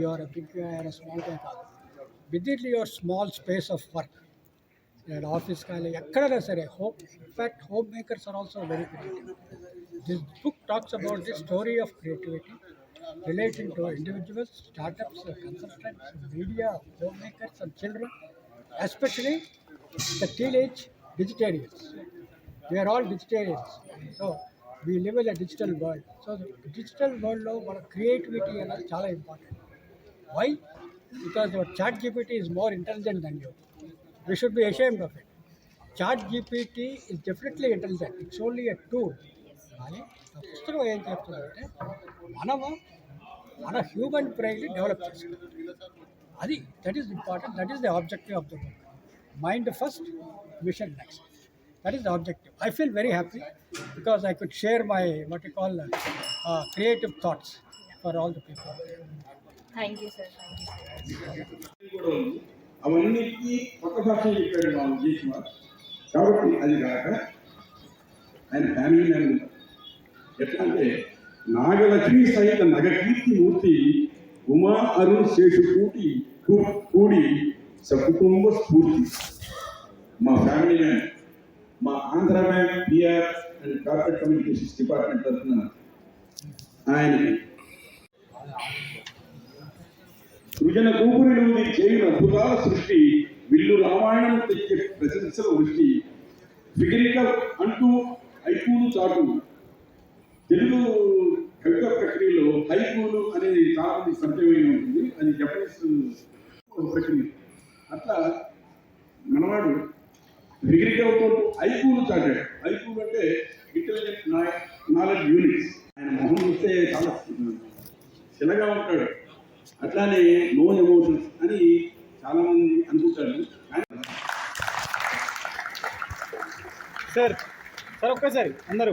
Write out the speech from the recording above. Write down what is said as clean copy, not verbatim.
you're a big guy or a small guy కాదు. Within your small space of work, and office కానీ ఎక్కడైనా సరే in fact home makers are also very creative. This book talks about the story of creativity relating to individuals, startups, consultants, media, homemakers, and children, especially the teenage vegetarians. We are all vegetarians, so we live in a digital world. So the digital world లో మన creativity అనేది చాలా important. Why? Because your chat GPT is more intelligent than you. We should be ashamed of it. Chat GPT is definitely intelligent. It's only a tool. కానీ ఆ పుస్తకం ఏం చెప్తుందంటే మన హ్యూమన్ బ్రెయిన్ని డెవలప్ చేసుకోవాలి. అది that is important. That is the objective of the book. Mind first, mission next. That is the objective. I feel very happy because I could share my creative thoughts for all the people. Thank you, sir. అవన్నిటికీ కొత్త భాష చెప్పాడు మా విజయ్ కుమార్. కాబట్టి అది కాక ఆయన family member ఎట్లా అంటే నాగలక్ష్మి సహిత నగకీర్తి మూర్తి ఉమా అరుణ్ శేషు కూడి సకుటుంబ స్ఫూర్తి. మా ఫ్యామిలీ మెంబర్, మా Andhra bank PR and corporate communications department తరఫున ఆయనకి సృజన కూపురిలోని చేయని అద్భుతాల సృష్టి, విల్లు రామాయణం తెచ్చే ప్రశంసల వృష్టి, ఫిగరికల్ అంటూ హైకూలు చాటు. తెలుగు కవిత ప్రక్రియలో హైకూలు అనేది చాలా మంది సంప్రదాయంగా ఉంటుంది. అది జపనీస్ ప్రక్రియ. అట్లా మనవాడు ఫిగరికల్తో హైకూలు చాటాడు. హైకూలు అంటే ఇంటెలిజెంట్ నాలెడ్జ్ యూనిట్స్. ఆయన మొహం చూస్తే చాలా చిన్నగా ఉంటాడు. అట్లానే నో ఎమోషన్స్ అని చాలా మంది అనుకుంటారు. సార్ ఒక్కసారి అందరూ